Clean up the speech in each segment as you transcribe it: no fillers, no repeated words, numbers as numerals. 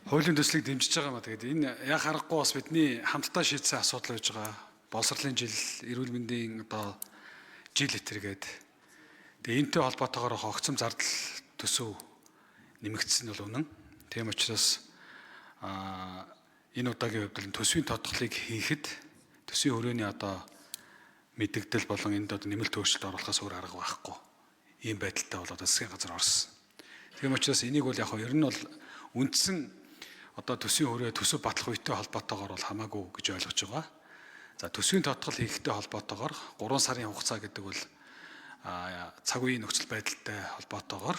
Хуулийн төслийг дэмжиж байгаа маа. Тэгээд энэ яг харахгүй бас бидний хамтдаа шийдсэн асуудал байж байгаа. Боловсролын жил, эрүүл мэндийн жил этэргээд. Тэгээд энэтэй холбоотойгоор хогцом зардал төсөв нэмэгдсэн нь бол үнэн. Тийм учраас энэ удаагийн хувьд төсвийн тодголыг хийхэд төсвийн хүрээний мэдэгдэл болон энд нэмэлт өөрчлөлт оруулахаас өөр арга байхгүй. Ийм байдалтай болоод засгийн газар орсон. Тийм учраас энийг бол яг ер нь бол үндсэн төсвийн хүрээ төсөв батлах үетэй холбоотойгоор бол хамаагүй гэж ойлгож байгаа. За төсвийн тодгол хийхтэй холбоотойгоор 3 сарын хугацаа гэдэг бол цаг үеийн нөхцөл байдалтай холбоотойгоор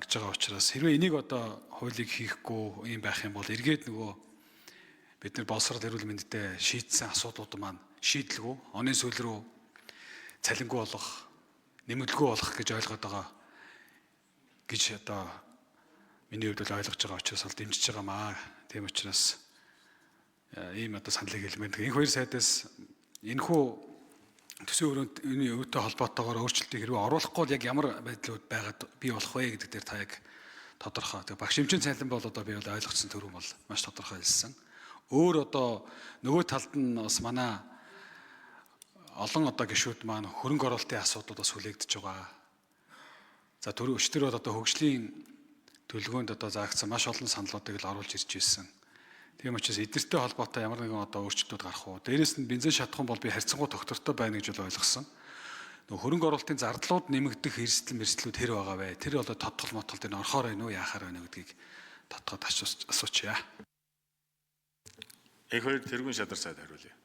гэж байгаа учраас хэрвээ энийг хуулийг хийхгүй юм байх юм бол эргээд бид нар боловсрол эрүүл мэндэд шийдсэн асуудлууд маань шийдлгүй оны сүүл рүү цалингүй болох, нэмэгдэлгүй болох гэж ойлгоод байгаа гэж миний хувьд бол ойлгож байгаа учраас бол дэмжиж байгаа маа. Тийм учраас ийм саналыг хэлмээр. Энэ хоёр сайдаас энэхүү төсвийн өрөөний өвөтэй холбоотойгоор өөрчлөлтийг хэрвээ оруулахгүй бол яг ямар байдлууд байгаад бий болох вэ гэдэг дээр та яг тодорхой. Тэгээ багш хэмжээний цалин бол би бол ойлгоцсон төрөм бол маш тодорхой хэлсэн. Өөр нөгөө талд нь бас манай олон гишүүд маань хөрөнгө оруулалтын асуудлууд бас хүлээгдэж байгаа. За өчтөр хөгжлийн төлөвлөгөөнд заагдсан маш олон саналуудыг л оруулж ирж байсан. Тийм учраас эдгэртэй холбоотой ямар нэгэн өөрчлөлтүүд гарах уу? Дээрээс нь бензин шатхан бол би харьцангуй доктортой байна гэж бол ойлгосон. Хөрөнгө оруулалтын зардлууд нэмэгдэх эрсдлүүд хэр байгаа вэ? Тэр бол тодтол мотолд энэ орохоор байна уу, яахаар байна гэдгийг тодтоод асуучъя. Их хоёр тэргүүн шадар сайд хариулъя.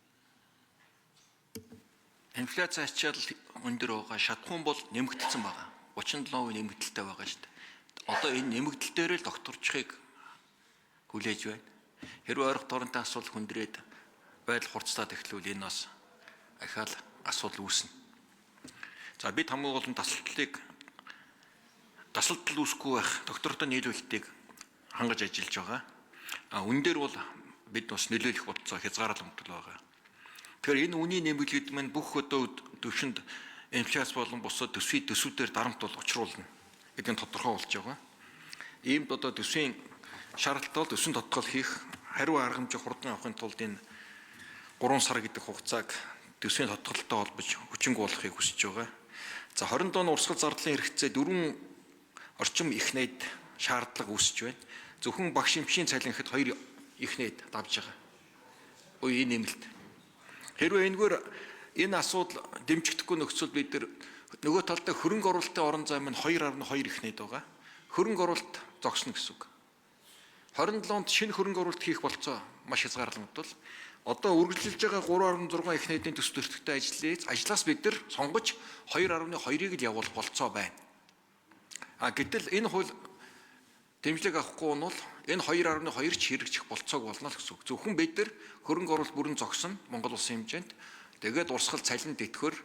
Инфляци ачаал өндөр байгаа. Шатхуун бол нэмэгдсэн байгаа. 37% нэмэгдэлтэй байгаа шүү дээ. Энэ нэмэгдэл дээр л докторчхийг хүлээж байна. Хэрвээ ойрох торонтой асуудал хүндрээд байдал хурцлаад эхлүүл энэ бас ахаал асуудал үүснэ. За бид хамгийн гол нь тасалдал үүсэхгүй байх доктортой нийлүүлэлтийг хангаж ажиллаж байгаа. Үн дээр бол бид бас нөлөөлөх бодцоо хязгаарлалт байгаа. Тэгэхээр энэ үнийн нэмэгдэлд маань бүх төвшөнд инфляц болон бусад төсвүүдээр дарамт бол учруулна гэдэг нь тодорхой болж байгаа. Иймд төсвийн шаардлагатай төсвийн тодгол хийх хариу арга хэмжээ хурдан авахын тулд энэ 3 сар гэдэг хугацааг төсвийн тодголтой холбож хүчинг болгохыг хүсэж байгаа. За 20 дон урсгал зардлын хэрэгцээ 4 орчим их найд шаардлага үүсэж байна. Зөвхөн багш эмчийн цалин гэхэд 2 их найд давж байгаа. Энэ нэмэлт. Хэрвээ энэ асуудал дэмжигдэхгүй нөхцөл бид нөгөө талдаа хөрөнгө оруулалтын орон зай маань 2.2 их найд байгаа. Хөрөнгө оруулалт зогсно гэсэн үг. 27 онд шинэ хөрөнгө оруулалт хийх болцоо маш хязгаарлагдвал үргэлжилж байгаа 3.6 их найдын төсөв төртөгтэй ажлаас бид нар сонгож 2.2-ыг л явуулах болцоо байна. Гэтэл энэ хууль дэмжлэг авахгүй нь бол энэ 2.2 ч хэрэгжих болцоог болно л гэсэн үг. Зөвхөн бид нар хөрөнгө оруулалт бүрэн зогсно Монгол улсын хэмжээнд. Тэгээд урсгал цалин тэтгэр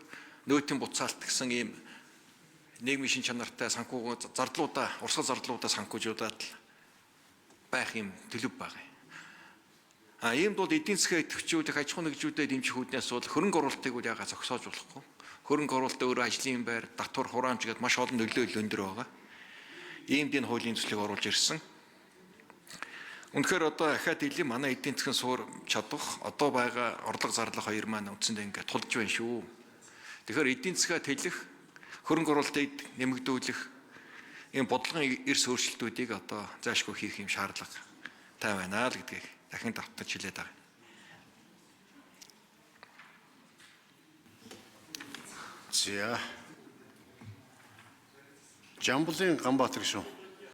нөөтийн буцаалт гэсэн ийм нийгмийн шин чанартай урсгал зардлуудаа санхүүжуулаад байх юм төлөв байгаа. Иймд бол эдийн засгийн идэвхжүүд их аж ахуй нэгжүүдэд дэмжих үүдний асуудал хөрөнгө оруулалтыг бол яагаад зогсоож болохгүй. Хөрөнгө оруулалт өөр ажлын байр, татвар, хураамж гэдэг маш олон нөлөөлөл өндөр байгаа. Иймд энэ хуулийн төслийг оруулж ирсэн. Үнэхээр ахаад хэлээ манай эдийн засгийн суур чадах байгаа орлого зарлах хоёр маань үндсэндээ ингээд тулж байна шүү. Тэгэхээр эдийн засгаа тэлэх, хөрөнгө оруулалтыг нэмэгдүүлэх ийм бодлогын эрс өөрчлөлтүүдийг заашгүй хийх юм шаардлага тай байна л гэдгийг дахин давтаж хэлээд байгаа. За. Жамблын Ганбаатар шүү.